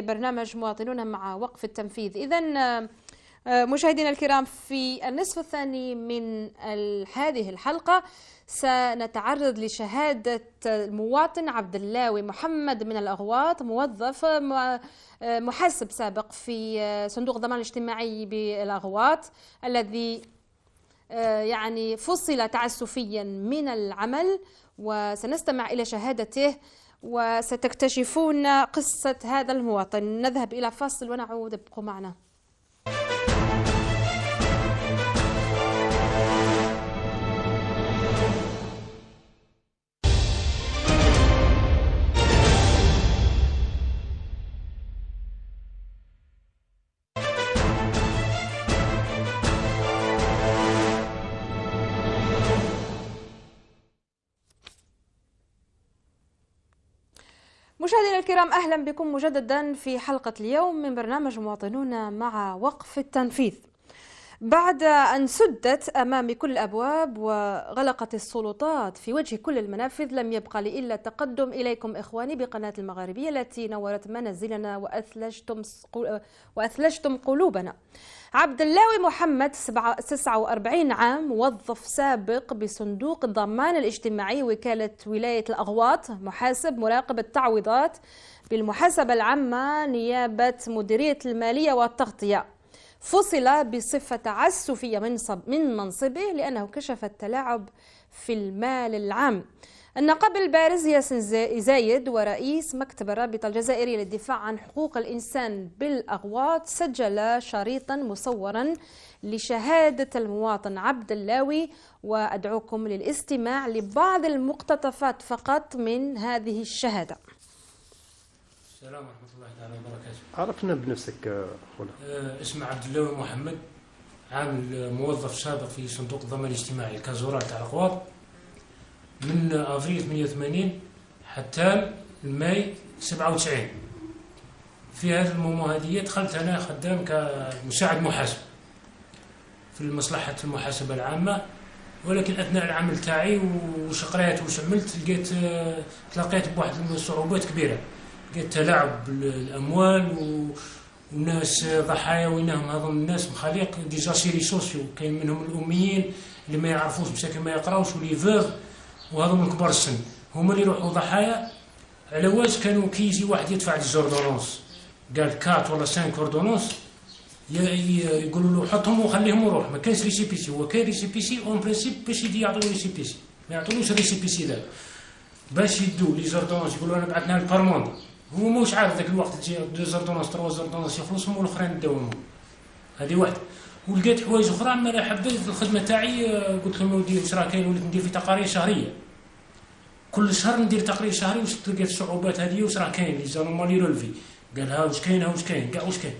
برنامج مواطنون مع وقف التنفيذ. إذن مشاهدينا الكرام، في النصف الثاني من هذه الحلقة سنتعرض لشهادة المواطن عبد اللاوي محمد من الأغواط، موظف محاسب سابق في صندوق الضمان الاجتماعي بالأغواط، الذي يعني فصل تعسفيا من العمل، وسنستمع إلى شهادته وستكتشفون قصة هذا المواطن. نذهب إلى فاصل ونعود، ابقوا معنا. مشاهدينا الكرام، أهلا بكم مجددا في حلقة اليوم من برنامج مواطنون مع وقف التنفيذ. بعد أن سدت أمام كل الأبواب وغلقت السلطات في وجه كل المنافذ، لم يبقى لي إلا التقدم إليكم إخواني بقناة المغاربية التي نورت منازلنا وأثلجتم قلوبنا. عبد اللاوي محمد 49 عام، موظف سابق بصندوق الضمان الاجتماعي وكالة ولاية الأغواط، محاسب مراقب التعويضات بالمحاسبة العامة نيابة مديرية المالية والتغطية. فصل بصفة تعسفية من منصبه لأنه كشف التلاعب في المال العام. النقيب البارز ياسين زايد ورئيس مكتب الرابطة الجزائرية للدفاع عن حقوق الإنسان بالأغواط سجل شريطا مصورا لشهادة المواطن عبد اللاوي، وأدعوكم للاستماع لبعض المقتطفات فقط من هذه الشهادة. السلام ورحمة الله تعالى وبركاته. عرفنا بنفسك خونا. اسمي عبد اللاوي محمد، عامل موظف سابق في صندوق الضمان الاجتماعي الكازورال تاع الأغواط من افريل 88 حتى ماي 97. في هذه المهادية دخلت أنا خدام كمساعد محاسب في مصلحة المحاسبة العامة، ولكن أثناء العمل تاعي وشقريت وشملت تلاقيت بواحد الصعوبات كبيرة. لقيت تلاعب بالأموال والناس ضحايا وينهم هذم الناس مخاليق ديجا سيري سوسيو، كاين منهم الأميين اللي ما يعرفوش مساكن ما يقراوش ولي فوغ، وهذا من كبار السن هما اللي يروحوا ضحايا. على واش كانوا كي يجي واحد يدفع ليزوردونونس قال 4 ولا 5 اوردونونس يقولوا له حطهم وخليهم وروح، ما كانش ريسيبيسي. هو كاين ريسيبيسي اون برينسيپ باش يدي يعطيو ريسيبيسي، ما يعطولوش ريسيبيسي ذاك باش يدو ليزوردونونس. يقولوا انا بعثنا للبارموند، هو موش عارف ذاك الوقت تجي 2 زوردونونس 3 زوردونونس يخلصهم والاخرين داومهم. هذه واحده. ولقيت حوايج اخرى ما حبيت الخدمه تاعي. قلت لهم ودي واش راه كاين، وليت ندير في تقارير شهريه، كل شهر ندير تقرير شهري واش لقيت الصعوبات هذه واش راه كاين لي زالومون لي رولفي. قال ها واش كاين، ها واش كاين، كاع واش كاين.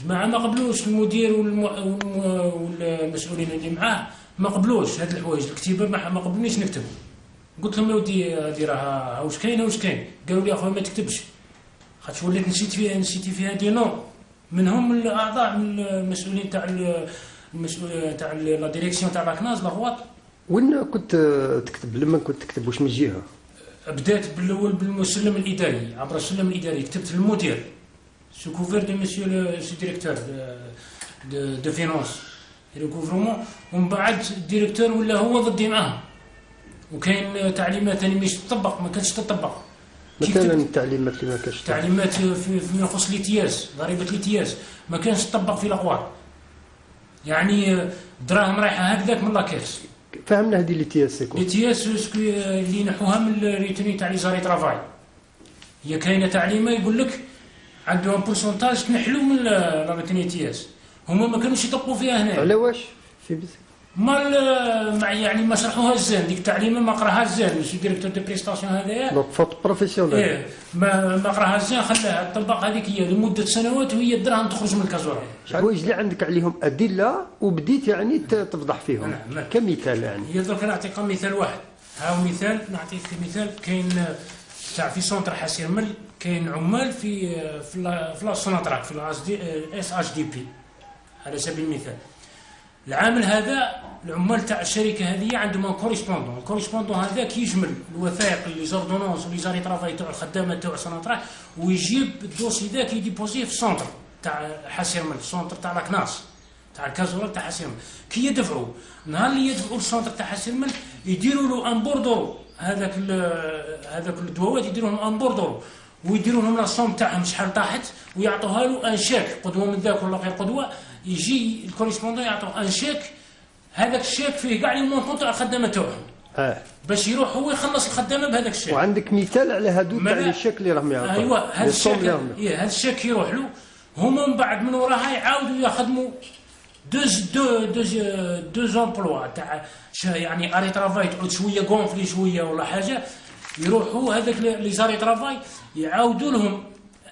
جماعه ما قبلوش، المدير والمسؤولين اللي معاه ما قبلوش هاد الحوايج، الكتيبه ما قبلونيش نكتب. قلت لهم يا ودي هادي راه واش كاين، واش كاين. قالوا لي اخويا ما تكتبش، خاطش وليت نسيتي فيها دي نو منهم الاعضاء من المسؤولين تاع لا ديريكسيون تاع لاكناز لاغواط. وين كنت تكتب لما كنت تكتب واش من جهه؟ بدات بالاول بالسلم الاداري، عبر السلم الاداري كتبت للمدير سو كوفير دو مسيو سو ديريكتور دو فينانس ريكوفرمون، ومن بعد الديريكتور ولا هو ضدي معاه. وكاين تعليمات ثاني مش تطبق، ما كانتش تطبق. مثلا التعليمات اللي ما كانتش تعليمات فيما يخص الامتياز، ضريبه الامتياز ما كانش تطبق في الاغواط. يعني دراهم رايحه هكذاك من لاكاس. فهمنا هذه الامتياز اللي نحوها من الريتوني تاع لي زاري ترافاي. هي كاينه تعليمه يقول لك عندهم بورسونتاج تنحلوا من لا ريتوني امتياز، هما ما كانوش يطبقوا فيها هنا. على واش؟ في بس يعني ما شرحوها الزين ديك التعليمه، ما قراها الزين سي ديريكتور دو بريستاسيون هذايا. دونك فوت بروفيسيونيل. ما قراها الزين، خلاها تطبق هذيك هي لمده سنوات وهي الدراهم تخرج من الكازورة. الحوايج اللي عندك عليهم ادله وبديت يعني تفضح فيهم. نعم. كمثال يعني. هي درك نعطيك مثال واحد. ها مثال نعطيك مثال. كاين تاع في سونتر حسير مل، كاين عمال في لا سوناتراك في اس اتش دي بي على سبيل المثال. العامل هذا العمال تاع الشركه هذه عندهم ان كوريسبوندون، الكوريسبوندون هذا كيجمل الوثائق اللي زوردونونس واللي زاري طرافاي تاع الخدامه تاع سنطرا، ويجيب الدوسي ذا كيديبوزيه في السونتر تاع حاسيرمل، السونتر تاع لاكناس تاع الكازورال تاع حاسيرمل. كي يدفعوا نهار اللي يدفعوا السونتر تاع حاسيرمل يديروا له ان بوردورو، هذاك الدواوات يديروا لهم ان بوردورو ويديروا لهم لاصوم تاعهم شحال طاحت ويعطوها له ان شيك قدوه من ذاك ولا غير قدوه. يجي الكوريسبوندون يعطوه ان شيك، هذاك الشيك فيه كاع لي مونطون تاع الخدامه تاعهم باش يروح هو يخلص الخدامه بهذاك الشيك. وعندك مثال على هادو تاع الشيك اللي راهم يعطوا؟ ايوا هذا الشيك، هذا الشيك يروح له، هما من بعد من وراها يعاودوا يخدموا دو امبلوا تاع يعني اري ترافاي تعود شويه كونفلي شويه ولا حاجه، يروحوا هذاك لي زاري ترافاي يعاودوا لهم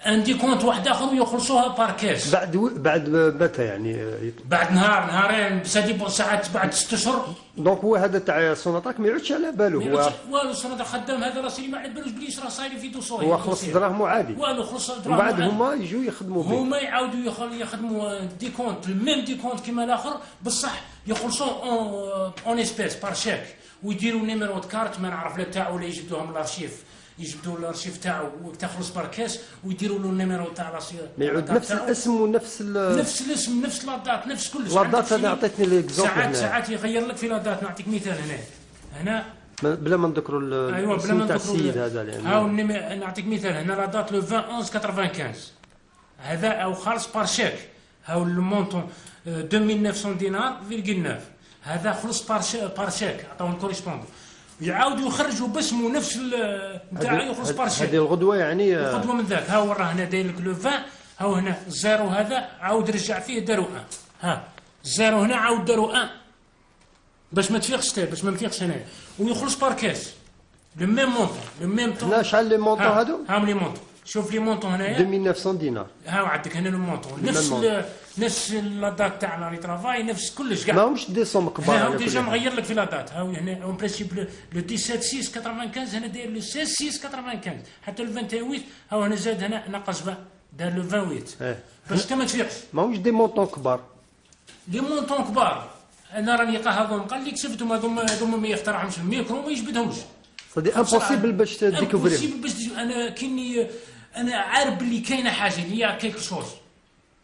عندي كونت واحد اخر ويخلصوها باركاس. بعد متى يعني؟ بعد نهار نهارين بسادي ساعات بعد 6 اشهر. دونك هو هذا تاع سوناطاك ما يعودش على باله، هو والو السوناطاك خدام هذا راسي ما على بالوش بلي راه صاير في دوسوي، هو خلص دراهمو عادي. والو خلص دراهمو. ومن بعد هما يجوا يخدموا به، هما يعاودوا يخدموا دي كونت الميم دي كونت كيما الاخر، بصح يخلصوا اون اسبيس بار شيك، ويديروا نيميرو د كارت ما نعرف لا تاعو ولا يجبدوهم الارشيف، يجبدوا الارشيف تاعو وتخلص باركاس ويديروا له النيميرو تاع الارشيف، ما يعود نفس الاسم ونفس الاسم نفس لادات نفس كل شيء. لادات هذا عطيتني ليكزومبل ساعات يغير لك في لادات. نعطيك مثال هنا بلا ما نذكروا الاسم تاع السيد هذا، لان هاو نعطيك مثال هنا لادات لو 20/11/95 هذا او خالص بار شيك، هاو المونطون 2900 دينار فيرغول 9 هذا خلص بار شيك عطاو الكوريسبوندون، يعاودوا يخرجوا باسمه نفس نتاع يخلص بارشيك. هذه الغدوه يعني الغدوه من ذاك. ها وراه هنا داير لك لو 20، هاو هنا الزيرو هذا عاود رجع فيه داروا 1، ها الزيرو هنا عاود داروا 1 باش ما تفيقش باش ما نفيقش هنايا، ويخلص باركاس لو ميم مونطون لو ميم طون. هنا شحال لي مونطون هادو؟ هاهم لي مونطون، شوف لي مونطون هنايا 2900 دينار. هاو عندك هنا لو مونطون نفس لادات تاعنا لي ترافاي نفس كلش كاع ماهوش دي سوم كبار. هاو ديجا مغير لك في لادات. هاو هنا اون برينسيپ لو 17/6/95 هنا داير لو 16/6/95 حتى لو 28. هاو هنا زاد هنا نقص بقى دار لو 28 باش كما تفيقش. ماهوش دي مونطون كبار، لي مونطون كبار. انا راني قاههم قال لي كسبتهم هذوما ما يخترعهمش الميكرو ما يجبدهمش. صدي امبوسيبل باش تديكوفري. انا كني انا عارف باللي كاينه حاجه اللي هي كيك شوز،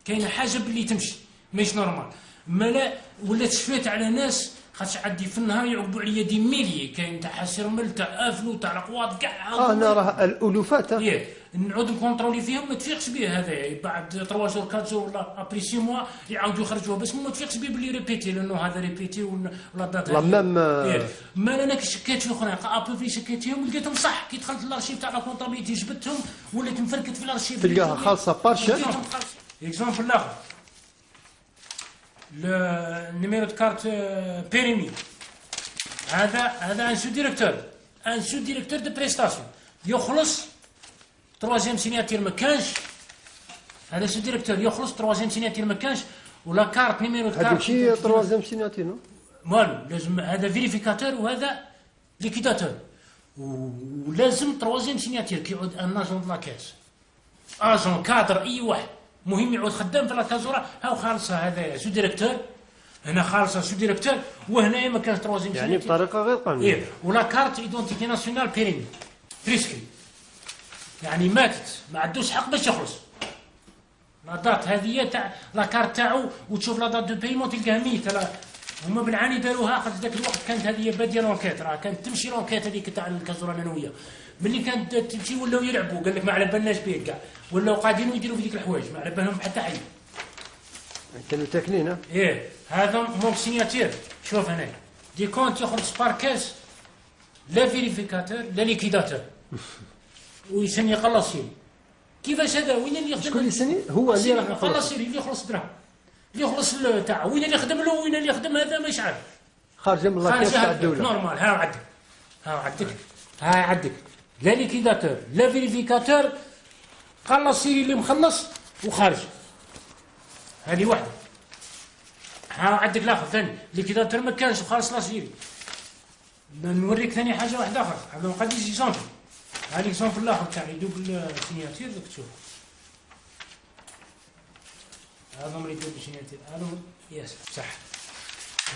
كاينه حاجه باللي تمشي ماهيش نورمال. ما لا ولا تشفيت على ناس خاطش عندي في النهار يعقبوا عليا دي ميلي، كاين تاع حاسيرمل تاع افلو تاع القواط كاع انا راه الالوفات. نعود نكونترولي فيهم ما تفيقش به. هذا بعد 3 شهور 4 شهور ولا ابري 6 موا يعاودوا يخرجوها بس ما تفيقش به باللي ريبيتي، لانه هذا ريبيتي ولا دات ميم. ما انا شكيت في اخرين ابري شكيت فيهم لقيتهم صح. كي دخلت للارشيف تاع لا كونطابيليتي جبتهم وليت مفركت في الارشيف تلقاها خالصه بارشا. اكزومبل الاخر النيميرو دو كارت بيريمي، هذا ان سو ديريكتور دو بريستاسيون يخلص تروازيام سيناتير ما كانش. هذا سو ديريكتور يخلص تروازيام سيناتير ما كانش، ولا كارت نيميرو دو كارت هذا ماشي تروازيام سيناتير والو. لازم هذا فيريفيكاتور وهذا ليكيداتور، ولازم تروازيام سيناتير كيعود ان اجون دو لاكاس، اجون كادر اي واحد مهم يعود خدام في لاكازورا. هاو خالصه هذا سو ديريكتور، هنا خالصه سو ديريكتور، وهنايا ما كانش تروازيام يعني بطريقه غير قانونيه. ولا كارت ايدونتيتي ناسيونال بيريمي بريسكري، يعني ماتت ما عندوش حق باش يخلص. لا دات هذه تاع لا كارت تاعو وتشوف لا دات دو بايمون تلقاها ميت. هما بالعاني داروها خاطر ذاك الوقت كانت هذه باديه لونكيت، راه كانت تمشي لونكيت هذيك تاع الكازورا النانويه. ملي كانت تمشي ولاو يلعبوا قال لك ما على بالناش بيه كاع، ولاو قاعدين يديروا في ديك الحوايج ما على بالهم حتى حي. كانوا تاكلين. هذا مونك سيناتير. شوف هنا دي كونت يخلص باركاس لا فيريفيكاتور لا ليكيداتور ويسني يخلص. كيفاش هذا وين اللي يخدم؟ شكون اللي يسني؟ هو اللي راح يخلص، اللي يخلص دراهم، اللي يخلص تاع وين اللي يخدم له وين اللي يخدم هذا مش عارف. خارج من لاكاس تاع الدوله نورمال. ها عندك لا ليكيداتور لا فيريفيكاتور، خلص سيري اللي مخلص وخارج. هذه واحده. ها عندك الاخر ثاني ليكيداتور ما كانش وخالص لا سيري. نوريك ثاني حاجه واحده اخرى. هذا ما قاديش اكزومبل. هذا اكزومبل الاخر تاع لي دوبل سيناتير دوك تشوف. هذا من لي دوبل سيناتير هذا ياس صح.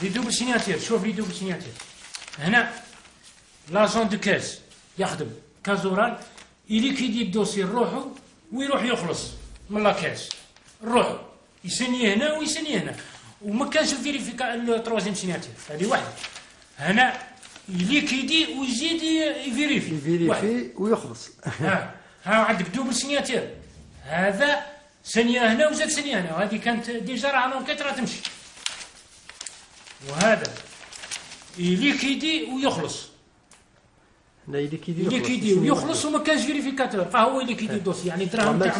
لي دوبل سيناتير. شوف لي دوبل سيناتير هنا لاجون دو كاس يخدم كازورال يليكيدي الدوسي روحو ويروح يخلص من لاكاس روحو يسني هنا ويسني هنا وما كانش الفيريفيكا التروازيام سيناتير. هذه واحده هنا يليكيدي ويزيد يفيريفي ويخلص. ها عندك دوبل سيناتير هذا ثانيه هنا وزاد ثانيه هنا وهذه كانت ديجا راه لونكيت راه تمشي. وهذا يليكيدي ويخلص. هنا يليكيدي ويخلص وما كانش فيريفيكاتور فهو يليكيدي الدوسي يعني دراهم تاع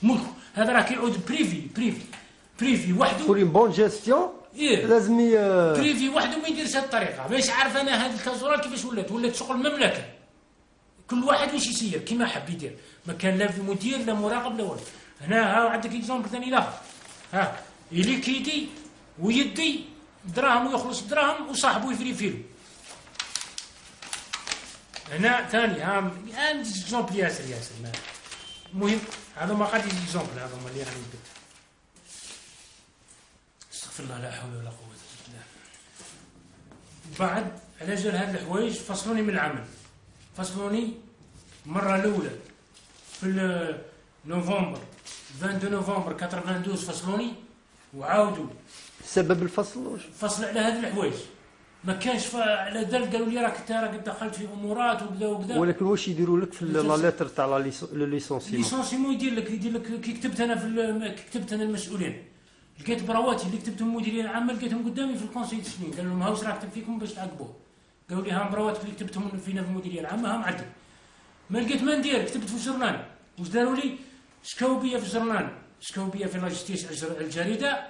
ملك. هذا راه كيعود بريفي وحده. بور اون بون جيستيون لازم بريفي وحده ما يديرش هذه الطريقه. باش عارف انا هذه الكازورال كيفاش ولات شغل المملكه. كل واحد واش يسير كيما حب يدير ما كان لا في مدير لا مراقب لا والو. هنا ها عندك اكزومبل ثاني لاخر ها يليكيدي ويدي دراهم ويخلص دراهم وصاحبه يفريفيلو. هنا ثاني ها اكزومبل ياسر المهم هذا ما غادي اكزومبل هذا هما اللي راني قلت. استغفر الله لا حول ولا قوه الا بالله. بعد على جال هاد الحوايج فصلوني من العمل. فصلوني المره الاولى في نوفمبر 22 نوفمبر 92 فصلوني وعاودوا. سبب الفصل واش؟ فصل على هذه الحوايج ما كانش على ذلك قالوا لي راك دخلت في امورات وكذا. ولكن واش يديروا لك في لا ليتر تاع لو ليسونسيمون؟ ليسونسيمون يدير لك كي كتبت انا المسؤولين لقيت براواتي اللي كتبتهم مديرين العام لقيتهم قدامي في الكونسيل السنين. قالوا لهم هاوش راه كتب فيكم باش تعاقبوه. قالوا لي ها براواتك اللي كتبتهم فينا في المديريه العامه ها معدل. ما لقيت ما ندير كتبت في الجورنال. واش داروا لي؟ شكاو بيا في الجورنال شكاو بيا في لاجستيس الجريده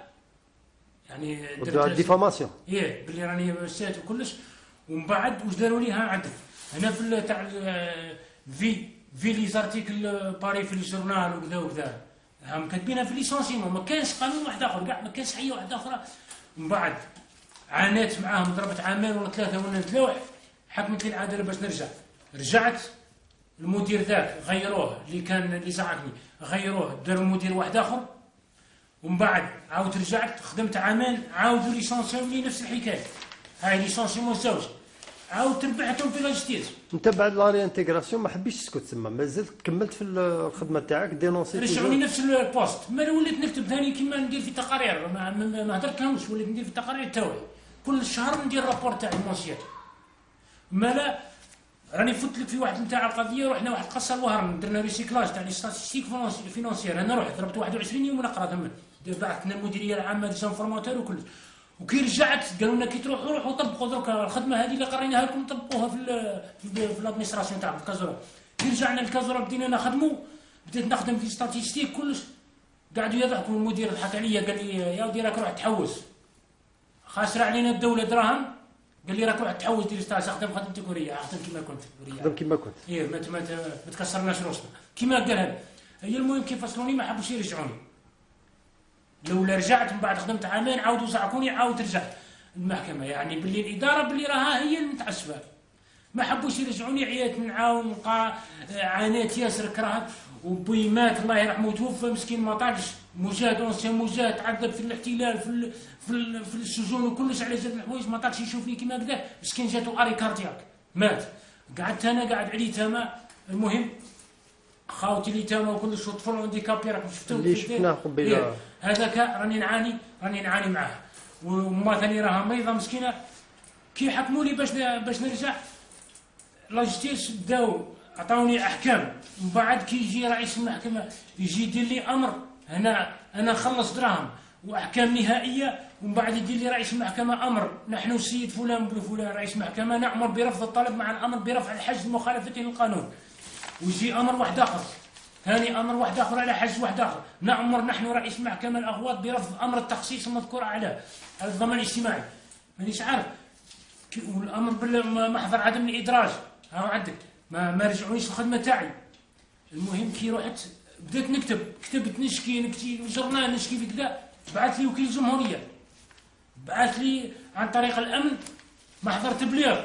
يعني درت ديفاماسيون باللي راني سات وكلش. ومن بعد واش داروا لي ها عندك هنا في تاع في لي زارتيكل باري في الجورنال وكذا هم كاتبينها في ليسونسيمون. ما كانش قانون واحد اخر كاع ما كانش حيه واحده اخرى. من بعد عانيت معاهم ضربت عامين ولا ثلاثه ولا نتلوح. حكمت لي العداله باش نرجع. رجعت المدير ذاك غيروه اللي زعقني غيروه داروا مدير واحد اخر. ومن بعد عاود رجعت خدمت عامين عاودوا ليسونسيوني نفس الحكايه. هاي ليسونسيمون زوج عاود تربحتهم في لاجستيس. انت بعد لا ريانتيغراسيون ما حبيتش تسكت تما مازلت كملت في الخدمه تاعك دينونسي. رجعوني نفس البوست. ما وليت نكتب ثاني كيما ندير في تقارير ما هدرتهمش. وليت ندير في التقارير تاوعي كل شهر ندير رابور تاعي المونسيات. ما لا راني فوت لك في واحد نتاع القضيه. رحنا واحد قصه الوهران درنا ريسيكلاج تاع لي ستاتيستيك فينونسيير. انا رحت ضربت 21 يوم ونقرا ثم بعثنا المديريه العامه دي فورماتور وكل. وكي رجعت قالوا لنا كي روحوا طبقوا درك الخدمه هذه اللي قريناها لكم طبقوها في الادمينستراسيون تاعكم كازورال. كي رجعنا لكازورال بدينا نخدموا بديت نخدم في ستاتيستيك كلش. قعدوا يضحكوا. المدير ضحك عليا قال لي يا ودي راك روح تحوس خاسره علينا الدوله دراهم. قال لي راك روح تحوس دير ستاج خدم خدمتك وريا خدم كيما كنت خدم كيما كنت ما تكسرناش روسنا كيما قالها. هي المهم كيف فصلوني ما حبوش يرجعوني. لولا رجعت من بعد خدمت عامين عاودوا زعقوني عاود رجعت المحكمه. يعني باللي الاداره باللي راها هي المتعسفه ما حبوش يرجعوني. عيات نعاون عانيت ياسر كرهت. وبي مات الله يرحمه توفى مسكين ما طاقش. مجاهد اونسيان مجاهد تعذب في الاحتلال في السجون وكلش على جال الحوايج ما طاقش يشوفني كيما هكذا. مسكين جاتو اري كاردياك مات. قعدت انا قاعد عليه تما. المهم خاوتي لي تما وكلش طفل هانديكابي راكم شفتوه اللي شفناه قبيله. هذاك راني نعاني معاه. وما ثاني راها مريضه مسكينه. كي حكموا لي باش نرجع لاجستيس بداو عطاوني احكام. من بعد كي يجي رئيس المحكمه يجي يدير لي امر هنا انا نخلص دراهم واحكام نهائيه. ومن بعد يدير لي رئيس المحكمه امر نحن السيد فلان بن فلان رئيس المحكمه نامر برفض الطلب مع الامر برفع الحجز مخالفه للقانون. ويجي امر واحد اخر ثاني امر واحد اخر على حجز واحد اخر. نامر نحن رئيس المحكمه الاغواط برفض امر التخصيص المذكور على الضمان الاجتماعي. مانيش عارف. والامر بالمحضر عدم الادراج ها عندك ما رجعونيش الخدمه تاعي. المهم كي رحت بديت كتبت نشكي جورنال نشكي في كذا. بعث لي وكيل الجمهوريه بعث لي عن طريق الامن محضر تبليغ.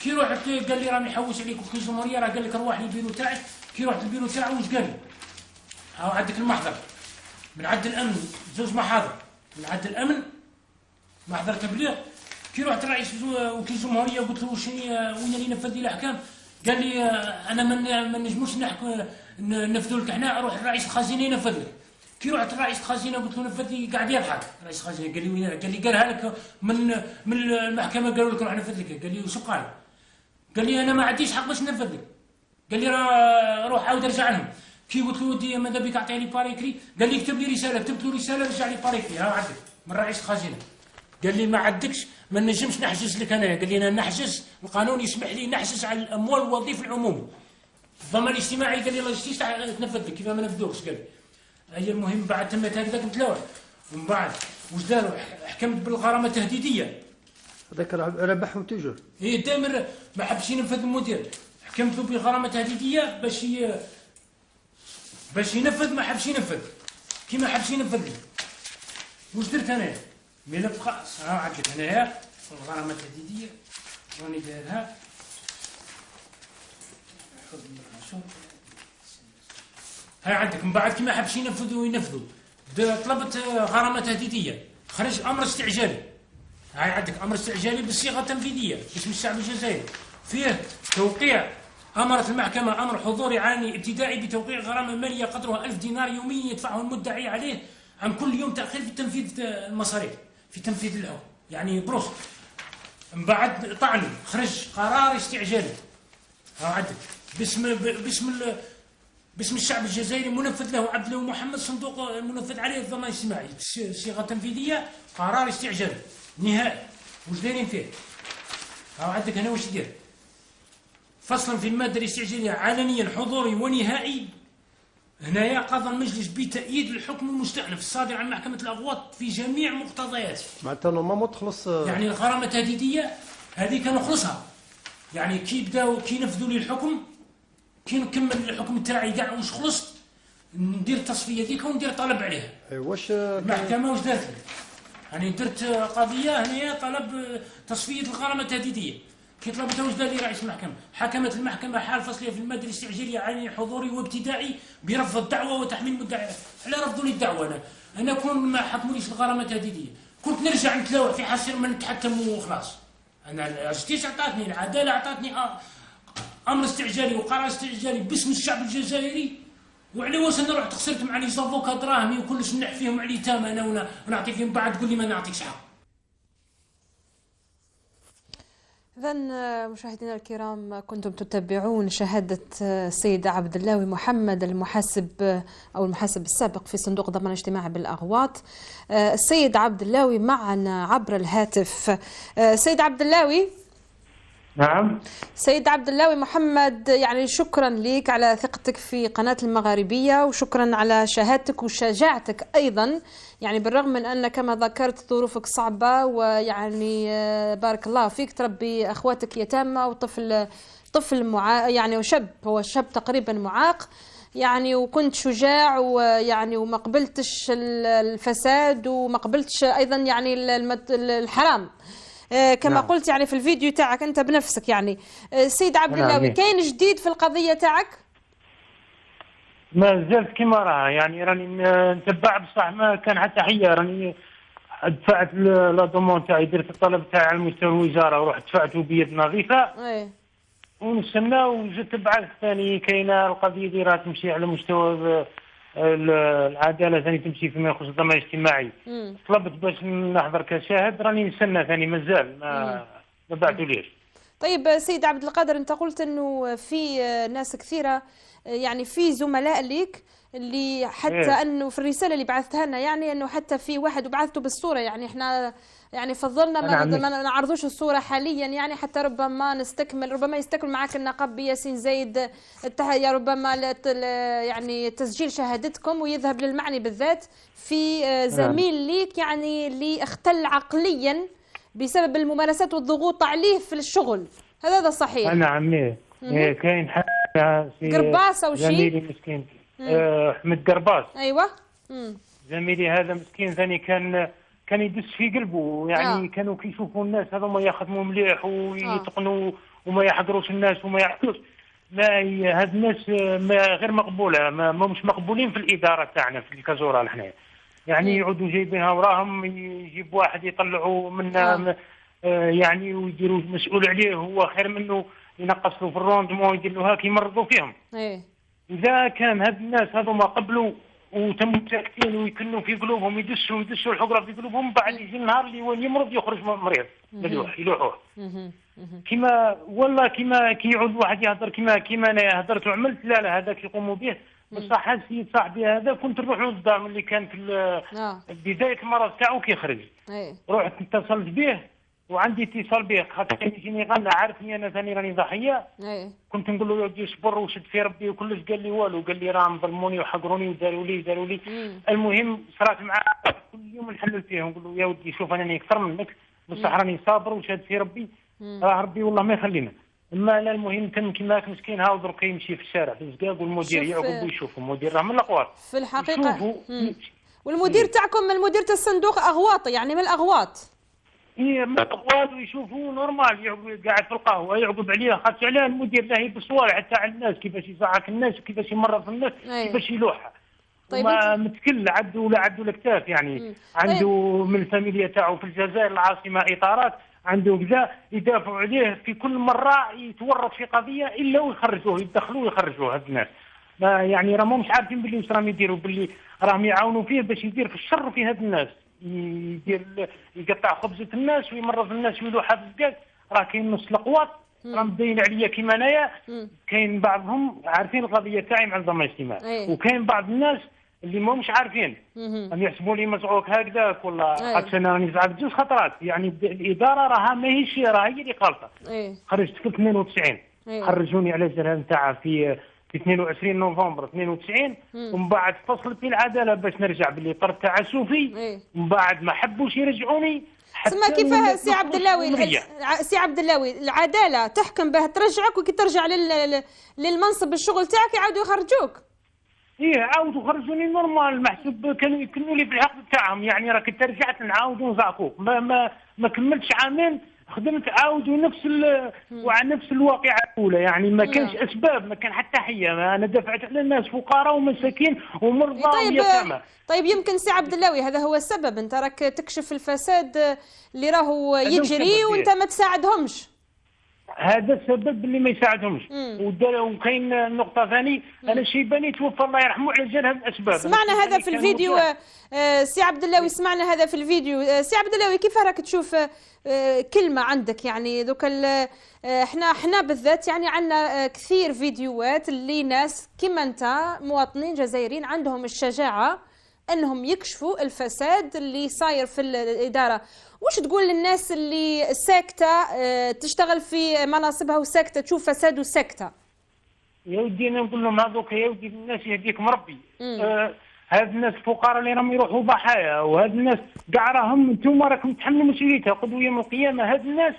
كي رحت قال لي راني حوس عليك وكيل الجمهوريه راه قال لك روح للبيرو تاعك. كي رحت للبيرو تاعو واش قال لي؟ ها عندك المحضر من عند الامن زوج محاضر من عند الامن محضر تبليغ. كي رحت الرئيس وكيل الجمهوريه قلت له وين اللي نفذ لي الاحكام؟ قال لي انا ما نجموش ننفذوا لك احنا، روح الرئيس الخزينه ينفذ لك. كي رحت الرئيس الخزينه قلت له نفذ لي، قاعد يضحك الرئيس الخزينه. قال لي وين؟ قال لي قالها لك من المحكمه، قالوا لك روح نفذ لك. قال لي وش قال؟ قال لي انا ما عنديش حق باش ننفذ لك. قال لي روح عاود ارجع لهم. كي قلت له ودي ماذا بك اعطيني باريكري؟ قال لي اكتب لي رساله. كتبت له رساله رجع لي باريكري، ها عندك من رئيس الخزينه. قال لي ما عندكش، ما نجمش نحجز لك انا. قال لي انا نحجز، القانون يسمح لي نحجز على الاموال والوظيفه العمومي. الضمان الاجتماعي قال لي الله يجزيك تنفذ لك، كيف ما نفذوكش. قال لي هي المهم بعد تمت هكذاك نتلاوح. ومن بعد واش داروا؟ حكمت بالغرامه التهديديه. هذاك ربحهم توجور. هي دائما ما حبش ينفذ المدير، حكمت بغرامه تهديديه باش ينفذ، ما حبش ينفذ. كي ما حبش ينفذ لي واش درت انا؟ ملف خاص، ها عندك هنايا الغرامه التهديديه راني دايرها. ها عندك من بعد كي ما حبش ينفذوا طلبت غرامه تهديديه، خرج امر استعجالي. هاي عندك امر استعجالي بالصيغه التنفيذيه باسم الشعب الجزائري، فيه توقيع. امرت المحكمه امر حضوري عالي ابتدائي بتوقيع غرامه ماليه قدرها 1000 دينار يوميا يدفعه المدعي عليه عن كل يوم تاخير في تنفيذ المصاريف، في تنفيذ الحكم، يعني بروس. من بعد طعن، خرج قرار استعجالي. ها عندك باسم الشعب الجزائري منفذ له عبد الله محمد، صندوق المنفذ عليه الضمان الاجتماعي، صيغه تنفيذيه، قرار استعجالي نهائي. واش دايرين فيه؟ ها عندك هنا واش يدير؟ فصلا في الماده الاستعجاليه علنيا حضوري ونهائي. هنايا قضى المجلس بتأييد الحكم المستأنف الصادر عن محكمه الاغواط في جميع مقتضياته. معناتها نورمالمون تخلص. يعني الغرامه التهديديه هذه كنخلصها، يعني كي نفذوا لي الحكم، كي نكمل الحكم تاعي كاع واش خلصت، ندير التصفيه ذيك وندير طلب عليها. واش المحكمه واش دارت لي؟ يعني درت قضيه هنايا طلب تصفيه الغرامه التهديديه. كي طلبتها واش دار لي رئيس المحكمه؟ حكمت المحكمه حال فصليه في الماده الاستعجاليه علني حضوري وابتدائي برفض الدعوه وتحميل المدعي. على رفضوا لي الدعوه انا كون ما حكموليش الغرامه التهديديه كنت نرجع نتلاوح في حصير ما نتحكم وخلاص. انا الجستيس عطاتني، العداله عطاتني امر استعجالي وقرار استعجالي باسم الشعب الجزائري، وعلى واش انا رحت خسرت مع لي زافوكا دراهمي وكلش نح فيهم على تام انا ونعطي فيهم، بعد تقول لي ما نعطيكش حق. إذا مشاهدينا الكرام كنتم تتابعون شهادة السيد عبد الله محمد المحاسب أو المحاسب السابق في صندوق الضمان الاجتماعي بالأغواط. السيد عبد الله معنا عبر الهاتف. سيد عبد الله. نعم. سيد عبد الله محمد، يعني شكرا لك على ثقتك في قناة المغاربية، وشكرا على شهادتك وشجاعتك أيضا، يعني بالرغم من أن كما ذكرت ظروفك صعبة، ويعني بارك الله فيك تربي أخواتك يتامى وطفل يعني هو شاب تقريبا معاق، يعني وكنت شجاع ويعني وما قبلتش الفساد وما قبلتش أيضا يعني الحرام كما نعم. قلت يعني في الفيديو تاعك أنت بنفسك. يعني سيد عبد الله، كاين جديد في القضية تاعك؟ ما زلت كما راه، يعني راني نتبع بصح ما كان حتى حية. راني دفعت لا دومون تاعي، درت الطلب تاعي على مستوى الوزارة ورحت دفعته بيد نظيفة. ايه ونستنى وزدت بعد ثاني كاينه القضية دي راه تمشي على مستوى العدالة ثاني، تمشي فيما يخص الضمان الاجتماعي. طلبت باش نحضر كشاهد، راني نستنى ثاني مازال ما بعثوليش. طيب سيد عبد القادر، انت قلت انه في ناس كثيره، يعني في زملاء ليك اللي حتى انه في الرساله اللي بعثتها لنا، يعني انه حتى في واحد وبعثته بالصوره، يعني احنا يعني فضلنا ما نعرضوش الصوره حاليا، يعني حتى ربما يستكمل معك النقاب بياسين زايد ربما يعني تسجيل شهادتكم ويذهب للمعني بالذات في زميل ليك يعني اللي اختل عقليا بسبب الممارسات والضغوط عليه في الشغل، هذا صحيح؟ نعم. كاين حاجه قرباص او شيء، زميلي مسكين احمد قرباص. ايوه. زميلي هذا مسكين ثاني كان يدس في قلبه، يعني كانوا كيشوفوا الناس هذوما يخدموا مليح ويتقنوا وما يحضروش الناس وما يحضروش. هاد الناس غير مقبوله، ما مش مقبولين في الاداره تاعنا في الكازوره حنايا. يعني يعودوا جايبينها وراهم، يجيب واحد يطلعوا منها يعني ويديروا مسؤول عليه هو خير منه، ينقص له في الروندمون ويدير له هاك يمرضوا فيهم. إذا كان هاد الناس هذو ما قبلوا وتموا ساكتين ويكنوا في قلوبهم يدسوا الحقره في قلوبهم، بعد يجي النهار اللي وين يمرض يخرج مريض يلوحوه. كما والله كما كي يعود واحد يهضر كما انا هضرت وعملت، لا هذاك يقوموا به. بصح هذا السيد صاحبي هذا كنت نروح للدار اللي كان في بدايه المرض تاعو كيخرج، رحت اتصلت به وعندي اتصال به، خاطر كان يجيني غنى عارفني انا ثاني راني ضحيه. كنت نقول له يا صبر وشد في ربي وكلش، قال لي والو، قال لي راهم ظلموني وحقروني وداروا لي. المهم صرات معاه كل يوم نحلل فيه ونقول له يا ودي شوف انا اكثر منك، بصح راني صابر وشاد في ربي، راه ربي والله ما يخلينا. اما لا المهم كان كيماك مسكين هاو درك يمشي في الشارع في الزقاق، والمدير يعقب ويشوفه، المدير راه من الاقوات في الحقيقه. والمدير تاعكم المدير تاع الصندوق اغواط، يعني من الاغواط. من الاغواط ويشوفوه نورمال قاعد في القهوه يعقب عليه، خاطر عليه المدير لاهي بالصوالح تاع الناس، كيفاش يصعق الناس وكيفاش يمرض الناس، كيفاش يلوحها. طيب متكل عنده الاكتاف يعني. عنده من الفاميليا تاعو في الجزائر العاصمه اطارات، عنده كذا يدافعوا عليه في كل مره يتورط في قضيه الا ويخرجوه، يدخلوه ويخرجوه. هاد الناس يعني راهم مش عارفين باللي واش راهم يديروا، باللي راهم يعاونوا فيه باش يدير في الشر في هاد الناس، يقطع خبزه الناس ويمرض الناس ويلوحها في الزقاق. راه كاين نص القوات راهم مبين عليا كيما انايا، كاين بعضهم عارفين القضيه تاعي مع الضمان الاجتماعي، وكاين بعض الناس اللي ما مش عارفين، راهم يحسبوا لي مزعوك هكذاك ولا خاطر انا راني زعلت جوج خطرات. يعني الاداره راها ماهيش، راه هي اللي غلطه. خرجت في 92 خرجوني على الجرائم نتاعها في 22 نوفمبر 92، ومن بعد فصلت لي العداله باش نرجع باللي طرد تعسفي، ومن بعد ما حبوش يرجعوني. تسمى كيفاه سي عبد اللاوي؟ سي عبد اللاوي العداله تحكم به ترجعك، وكي ترجع للمنصب الشغل تاعك يعاودوا يخرجوك. عاودوا خرجوني نورمال، محسوب كانوا يكنوا لي في العقد تاعهم. يعني راك انت رجعت نعاودوا نزعقوك، ما كملتش عامين خدمت عاودوا نفس الواقعه الاولى. يعني ما كانش اسباب، ما كان حتى حيه. انا دفعت على الناس فقراء ومساكين ومرضى ويتامى. طيب يمكن سي عبد اللاوي هذا هو السبب، انت راك تكشف الفساد اللي راهو يجري وانت ما تساعدهمش. هذا السبب اللي ما يساعدهمش. وكاين نقطه ثانيه، انا الشيباني توفى الله يرحمه على جال هذه الاسباب. سمعنا هذا في الفيديو سي عبد اللاوي، سمعنا هذا في الفيديو. سي عبد اللاوي كيف راك تشوف كلمه عندك؟ يعني دوك احنا بالذات يعني عندنا كثير فيديوهات اللي ناس كيما انت مواطنين جزائريين عندهم الشجاعه انهم يكشفوا الفساد اللي صاير في الاداره. وش تقول للناس اللي ساكته تشتغل في مناصبها وساكته تشوف فساد وساكته؟ يا ودي انا نقول لهم هذوك يا ودي الناس يهديكم ربي. هاد الناس الفقراء اللي راهم يروحوا ضحايا، وهاد الناس كاع راهم انتم راكم تحملوا مسؤوليتها قدوا يوم القيامه. هاد الناس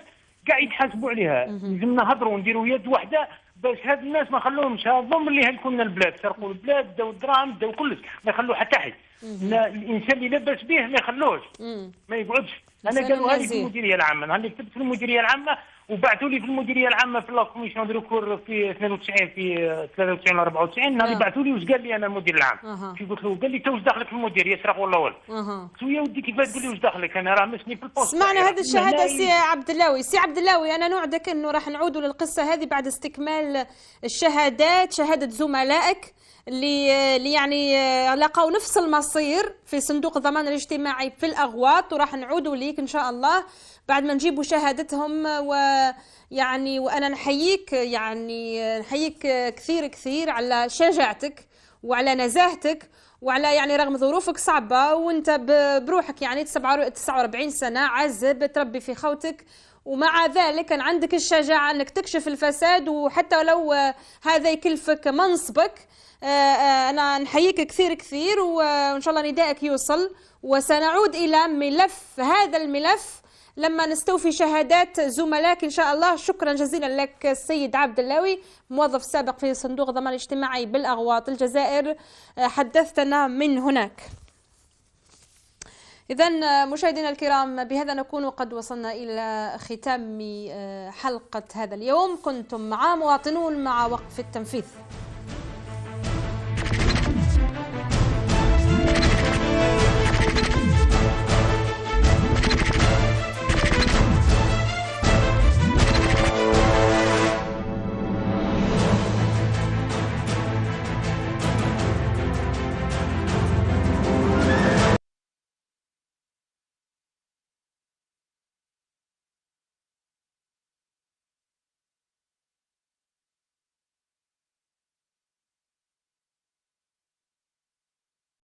كاع يتحاسبوا عليها. لازمنا نهضروا ونديروا يد واحده باش هاد الناس ما خلوهمش هذوم اللي هلكوا لنا البلاد، سرقوا البلاد، داو الدراهم، داو كلش، ما يخلوا حتى حي. الانسان اللي لبس به ما يخلوش، ما يقعدش. انا قالوا هذه في المديريه العامه، انا كتبت في المديريه العامه وبعثوا لي في المديريه العامه في لا كوميسيون دو ريكور في 92 في 93 ولا 94. هذه بعثوا لي واش قال لي انا المدير العام. كي قلت له قال لي انت واش داخلك في المدير يسرق ولا والو؟ قلت له يا ودي كيفاش تقول لي واش داخلك، انا راه مسني في البوست. سمعنا هذه الشهاده سي عبد اللاوي. سي عبد اللاوي انا نوعدك انه راح نعودوا للقصه هذه بعد استكمال الشهادات، شهاده زملائك اللي يعني لقوا نفس المصير في صندوق الضمان الاجتماعي في الأغواط، وراح نعودوا ليك إن شاء الله بعد ما نجيبوا شهادتهم. ويعني وأنا نحييك، يعني نحييك كثير كثير على شجاعتك وعلى نزاهتك وعلى يعني رغم ظروفك صعبة وانت بروحك يعني 49 سنة عازب تربي في خوتك، ومع ذلك كان عندك الشجاعة أنك تكشف الفساد، وحتى لو هذا يكلفك منصبك. أنا نحييك كثير كثير، وإن شاء الله ندائك يوصل، وسنعود إلى هذا الملف لما نستوفي شهادات زملائك إن شاء الله. شكرا جزيلا لك السيد عبد اللاوي، موظف سابق في صندوق الضمان الاجتماعي بالأغواط الجزائر، حدثتنا من هناك. إذن مشاهدينا الكرام بهذا نكون قد وصلنا إلى ختام حلقة هذا اليوم. كنتم مع مواطنون مع وقف التنفيذ.